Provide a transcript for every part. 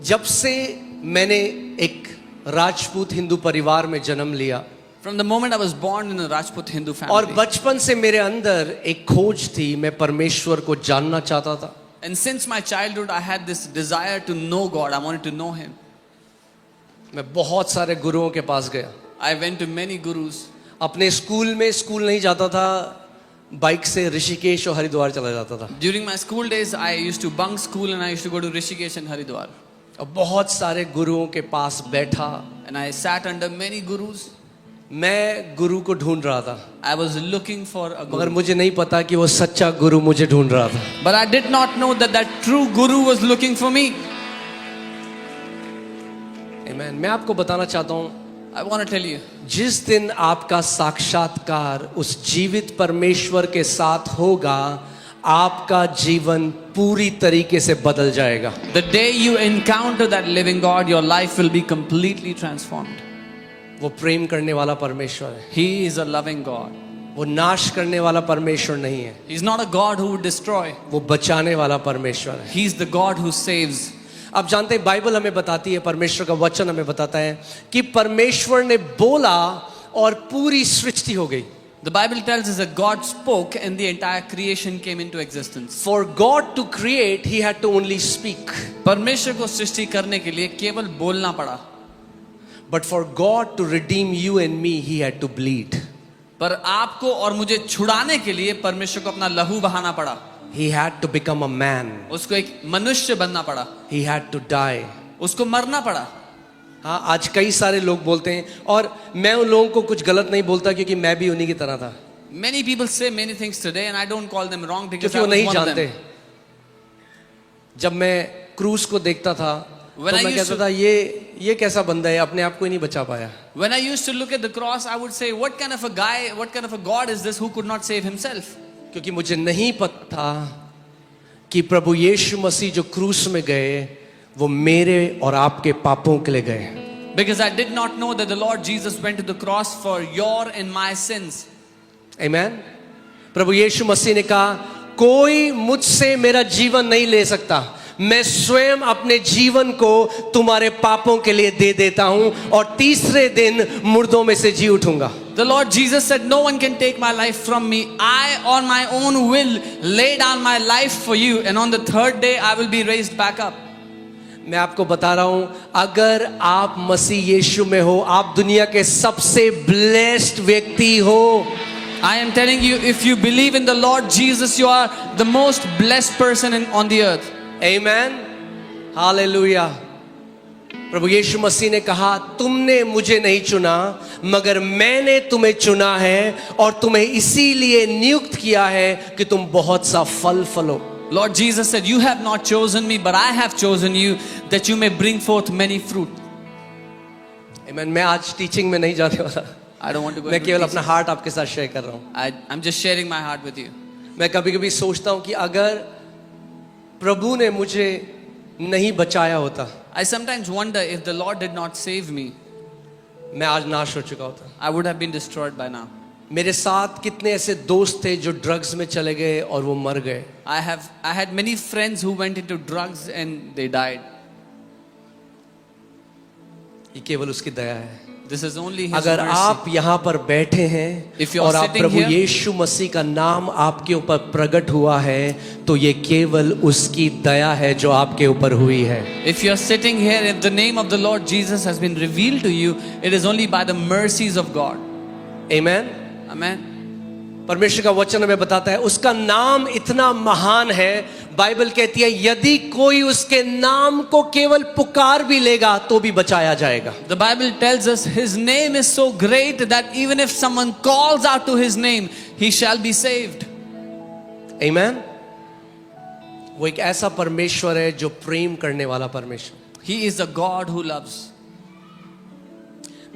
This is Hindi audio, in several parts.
जब से मैंने एक राजपूत हिंदू परिवार में जन्म लिया, From the moment I was born in a Rajput Hindu और family, बचपन से मेरे अंदर एक खोज थी, मैं परमेश्वर को जानना चाहता था। and since my childhood I had this desire to know God. I wanted to know Him. मैं बहुत सारे गुरुओं के पास गया। I went to many gurus. अपने स्कूल नहीं जाता था, बाइक से ऋषिकेश और हरिद्वार चला जाता था। During my school days, I used to bunk school and I used to go to Rishikesh and Haridwar. और बहुत सारे गुरुओं के पास बैठा, And I sat under many gurus. मैं गुरु को ढूंढ रहा था, I was looking for a मगर guru. मुझे नहीं पता कि वो सच्चा गुरु मुझे ढूंढ रहा था। But I did not know that that true guru was looking for me. आमीन। मैं आपको बताना चाहता हूँ, I want to tell you, जिस दिन आपका साक्षात्कार उस जीवित परमेश्वर के साथ होगा, आपका जीवन पूरी तरीके से बदल जाएगा। the day you encounter that living God, your life will be completely transformed. वो प्रेम करने वाला परमेश्वर है, He is a loving God. वो नाश करने वाला परमेश्वर नहीं है, He's not a God who would destroy. वो बचाने वाला परमेश्वर है। He's the God who saves. आप जानते हैं, बाइबल हमें बताती है, परमेश्वर का वचन हमें बताता है कि परमेश्वर ने बोला और पूरी सृष्टि हो गई। The Bible tells us that God spoke and the entire creation came into existence. For God to create, He had to only speak. परमेश्वर को सृष्टि करने के लिए केवल बोलना पड़ा, But for God to redeem you and me, He had to bleed. पर आपको और मुझे छुड़ाने के लिए परमेश्वर को अपना लहू बहाना पड़ा। He had to become a man. उसको एक मनुष्य बनना पड़ा, He had to die. उसको मरना पड़ा। हाँ, आज कई सारे लोग बोलते हैं, और मैं उन लोगों को कुछ गलत नहीं बोलता, क्योंकि मैं भी उन्हीं की तरह था। Many people say many things today and I don't call them wrong because क्योंकि I वो was नहीं one of जानते। them. जब मैं क्रूस को देखता था, When तो I मैं used कहता to- था, ये कैसा बंदा है, अपने आप को ही नहीं बचा पाया। When I used to look at the cross, I would say, what kind of a guy, what kind of a God is this who could not save himself? क्योंकि मुझे नहीं पता था कि प्रभु यीशु मसीह जो क्रूस में गए, वो मेरे और आपके पापों के लिए गए। Because I did not know that the Lord Jesus went to the cross for your and my sins. आमीन। प्रभु यीशु मसीह ने कहा, कोई मुझसे मेरा जीवन नहीं ले सकता, मैं स्वयं अपने जीवन को तुम्हारे पापों के लिए दे देता हूं, और तीसरे दिन मुर्दों में से जी उठूंगा। The Lord Jesus said, no one can take my life from me. I on my own will lay down my life for you, and on the third day I will be raised back up. मैं आपको बता रहा हूं, अगर आप मसीह यीशु में हो, आप दुनिया के सबसे ब्लेस्ड व्यक्ति हो। I am telling you, if you believe in the Lord Jesus, you are the most blessed person on the earth. आमीन, हालेलुया। प्रभु यीशु मसीह ने कहा, तुमने मुझे नहीं चुना, मगर मैंने तुम्हें चुना है, और तुम्हें इसीलिए नियुक्त किया है कि तुम बहुत सा फल फलो। Lord Jesus said, you have not chosen me, but I have chosen you that you may bring forth many fruit. आमीन। मैं आज टीचिंग में नहीं जाने वाला, I don't want to go मैं into केवल details. अपना हार्ट आपके साथ शेयर कर रहा हूं। I'm just sharing my heart with you. मैं कभी कभी सोचता हूं कि अगर प्रभु ने मुझे नहीं बचाया होता, I sometimes wonder if the Lord did not save me, मैं आज नाश हो चुका होता। I would have been destroyed by now. मेरे साथ कितने ऐसे दोस्त थे जो ड्रग्स में चले गए और वो मर गए। I had many friends who went into drugs and they died. ये केवल उसकी दया है। This is only His अगर mercy. आप यहाँ पर बैठे हैं If you are और आप sitting प्रभु here- यीशु मसीह का नाम आपके ऊपर प्रकट हुआ है, तो ये केवल उसकी दया है जो आपके ऊपर हुई है। If you are sitting here, if the name of the Lord Jesus has been revealed to you, it is only by the mercies of God. आमीन। Amen. परमेश्वर का वचन हमें बताता है, उसका नाम इतना महान है, बाइबल कहती है यदि कोई उसके नाम को केवल पुकार भी लेगा तो भी बचाया जाएगा। The Bible tells us His name is so great that even if someone calls out to His name, he shall be saved. आमीन। वो एक ऐसा परमेश्वर है जो प्रेम करने वाला परमेश्वर। He is a God who loves.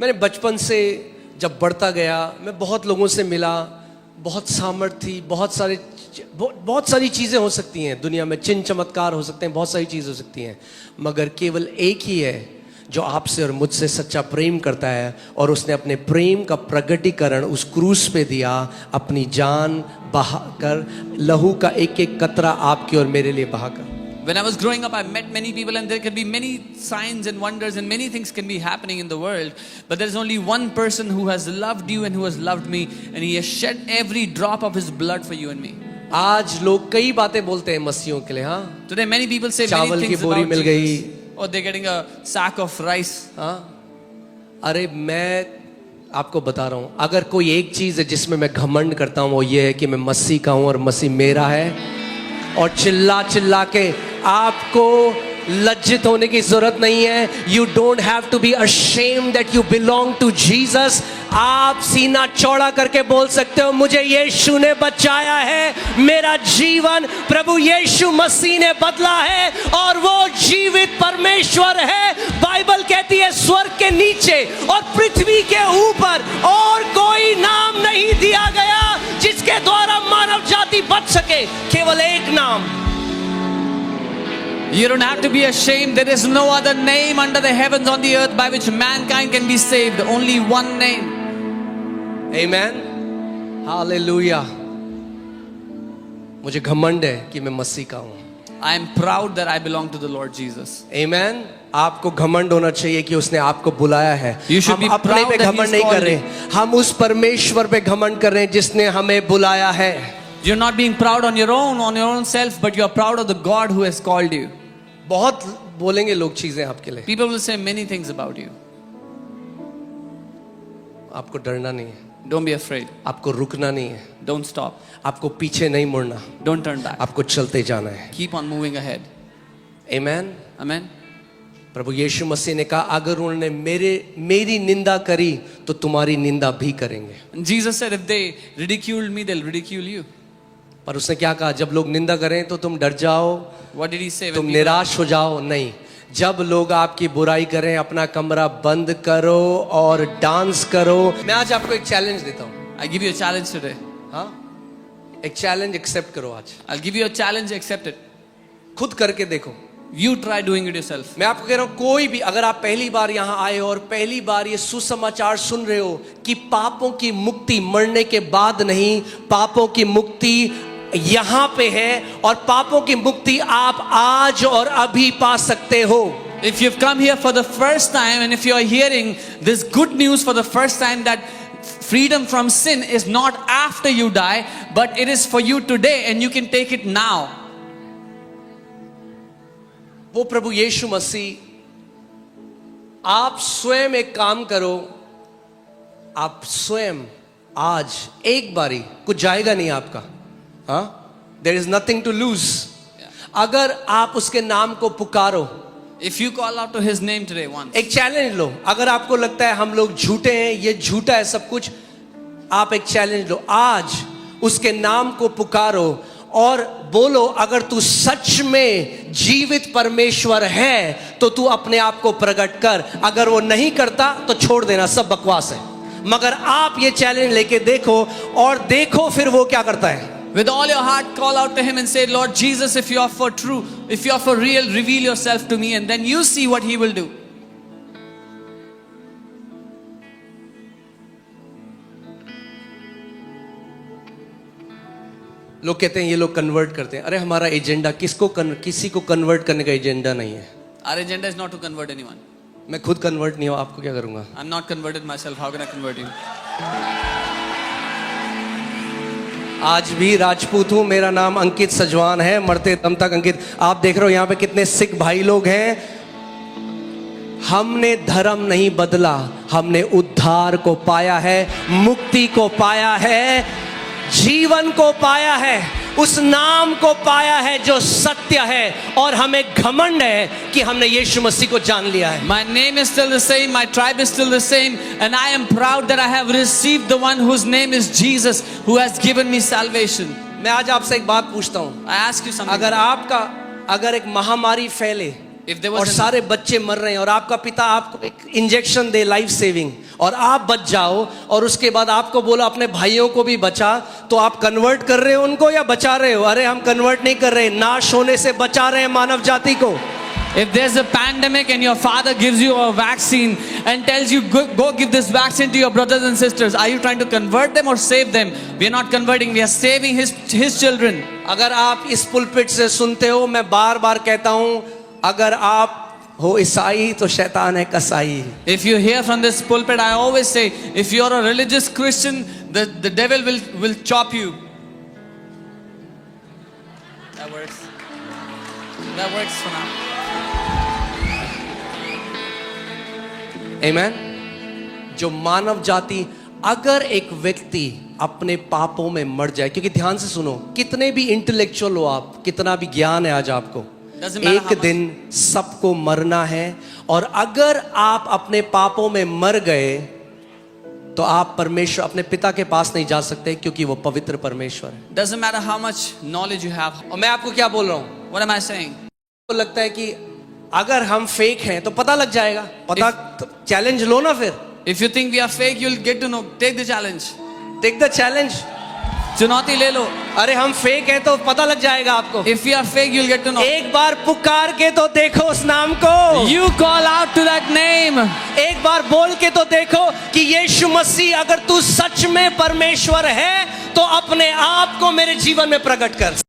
मैंने बचपन से जब बढ़ता गया, मैं बहुत लोगों से मिला, बहुत सामर्थ थी, बहुत सारी चीज़ें हो सकती हैं दुनिया में, चिन्ह चमत्कार हो सकते हैं, बहुत सारी चीज़ें हो सकती हैं, मगर केवल एक ही है जो आपसे और मुझसे सच्चा प्रेम करता है, और उसने अपने प्रेम का प्रगटीकरण उस क्रूस पे दिया, अपनी जान बहाकर, लहू का एक एक कतरा आपके और मेरे लिए बहाकर। When I was growing up, I met many people, and there can be many signs and wonders, and many things can be happening in the world. But there is only one person who has loved you and who has loved me, and He has shed every drop of His blood for you and me. आज लोग कई बातें बोलते हैं मसीहों के लिए, हाँ, Today, many people say चावल many की things बोरी about मिल Jesus. गई। Or they're getting a sack of rice. हाँ, अरे मैं आपको बता रहा हूँ, अगर कोई एक चीज है जिसमें मैं घमंड करता हूँ वो ये है कि मैं मसीह का हूँ और मसीह मेरा है। और चिल्ला चिल्ला के आपको लज्जित होने की जरूरत नहीं है। You don't have to be ashamed that you belong to Jesus. आप सीना चौड़ा करके बोल सकते हो, मुझे यीशु ने बचाया है, मेरा जीवन प्रभु यीशु मसीह ने बदला है और वो जीवित परमेश्वर है। बाइबल कहती है स्वर्ग के नीचे और पृथ्वी के ऊपर और कोई नाम नहीं दिया गया जिसके द्वारा मानव जाति बच सके, केवल एक नाम। You don't have to be ashamed. There is no other name under the heavens on the earth by which mankind can be saved. Only one name. Amen. Hallelujah. मुझे घमंड है कि मैं मसीह का हूँ। I am proud that I belong to the Lord Jesus. Amen. आपको घमंड होना चाहिए कि उसने आपको बुलाया है। You should हम be अपने proud पे that घमंड he's नहीं कर called रहे, हम उस परमेश्वर पे घमंड कर रहे हैं जिसने हमें बुलाया है। You're not being proud on your own self, but you're proud of the God who has called you. बहुत बोलेंगे लोग चीजें आपके लिए, People will say many things about you. आपको डरना नहीं है, Don't be afraid. आपको रुकना नहीं है, Don't stop. आपको पीछे नहीं मुड़ना, Don't turn back. आपको चलते जाना है। Keep on moving ahead. Amen. Amen. प्रभु यीशु मसीह ने कहा अगर उन्होंने मेरी निंदा करी तो तुम्हारी निंदा भी करेंगे। And Jesus said, if they ridiculed me, they'll ridicule you. पर उसने क्या कहा, जब लोग निंदा करें तो तुम डर जाओ, What did He say? तुम When निराश हो जाओ नहीं। जब लोग आपकी बुराई करें अपना कमरा बंद करो और डांस करो। मैं आज आपको एक चैलेंज देता हूँ। I give you a challenge today. हाँ, एक चैलेंज एक्सेप्ट करो आज, I'll give you a challenge, accept it. खुद करके देखो। You try doing it yourself. मैं आपको कह रहा हूं कोई भी, अगर आप पहली बार यहां आए हो और पहली बार ये सुसमाचार सुन रहे हो कि पापों की मुक्ति मरने के बाद नहीं, पापों की मुक्ति यहां पे है और पापों की मुक्ति आप आज और अभी पा सकते हो। If you've come here for the first time and if you're hearing this good news for the first time that freedom from sin is not after you die, but it is for you today and you can take it now. वो प्रभु यीशु मसीह, आप स्वयं एक काम करो, आप स्वयं आज एक बारी, कुछ जाएगा नहीं आपका, हाँ, there is nothing to lose. अगर आप उसके नाम को पुकारो, If you call out to His name today once, एक चैलेंज लो। अगर आपको लगता है हम लोग झूठे हैं, ये झूठा है सब कुछ, आप एक चैलेंज लो, आज उसके नाम को पुकारो और बोलो अगर तू सच में जीवित परमेश्वर है तो तू अपने आप को प्रकट कर, अगर वो नहीं करता तो छोड़ देना, सब बकवास है। मगर आप ये चैलेंज लेके देखो और देखो फिर वो क्या करता है। with all your heart call out to Him and say, Lord Jesus, if you are for true, if you are for real, reveal yourself to me, and then you see what He will do. लोग कहते हैं ये लोग कन्वर्ट करते हैं, अरे हमारा एजेंडा किसी को कन्वर्ट करने का एजेंडा नहीं है। Our agenda is not to convert anyone. मैं खुद कन्वर्ट नहीं हूं, आपको क्या करूंगा। I'm not converted myself. How can I convert you? आज भी राजपूत हूं, मेरा नाम अंकित सजवान है, मरते दम तक अंकित। आप देख रहे हो यहाँ पे कितने सिख भाई लोग हैं। हमने धर्म नहीं बदला, हमने उद्धार को पाया है, मुक्ति को पाया है, जीवन को पाया है, उस नाम को पाया है जो सत्य है, और हमें घमंड है कि हमने यीशु मसीह को जान लिया है। My name is still the same, my tribe is still the same, and I am proud that I have received the one whose name is Jesus, who has given me salvation. मैं आज आपसे एक बात पूछता हूं, I ask you something. अगर एक महामारी फैले If there और was सारे बच्चे मर रहे हैं और आपका पिता आपको एक इंजेक्शन दे लाइफ सेविंग और आप बच जाओ, और उसके बाद आपको बोला अपने भाइयों को भी बचा, तो आप कन्वर्ट कर रहे हो उनको या बचा रहे हो? अरे हम कन्वर्ट नहीं कर रहे, नाश होने से बचा रहे हैं मानव जाति को। If there's a pandemic and your father gives you a vaccine and tells you go give this vaccine to your brothers and sisters, are you trying to convert them or save them? We are not converting, we are saving his children. अगर आप इस पुलपिट से सुनते हो, मैं बार बार कहता हूं, अगर आप हो ईसाई तो शैतान है कसाई. If you hear from this pulpit, I always say, if you're a religious Christian, the devil will chop you. That works. That works for now. आमेन. जो मानव जाति, अगर एक व्यक्ति अपने पापों में मर जाए, क्योंकि ध्यान से सुनो, कितने भी इंटेलेक्चुअल हो आप, कितना भी ज्ञान है आज आपको, एक दिन सबको मरना है. और अगर आप अपने पापों में मर गए तो आप परमेश्वर अपने पिता के पास नहीं जा सकते, क्योंकि वो पवित्र परमेश्वर है. Doesn't matter how much knowledge you have. और मैं आपको क्या बोल रहा हूं, What am I saying? तो लगता है कि अगर हम फेक हैं तो पता लग जाएगा. पता चैलेंज लो ना. फिर If you think we are fake, you'll get to know. Take the challenge. Take the challenge. चुनौती ले लो. अरे हम फेक हैं तो पता लग जाएगा आपको. If we are fake, you'll get to know. एक बार पुकार के तो देखो उस नाम को. You call out to that name. एक बार बोल के तो देखो कि यीशु मसीह, अगर तू सच में परमेश्वर है तो अपने आप को मेरे जीवन में प्रकट कर.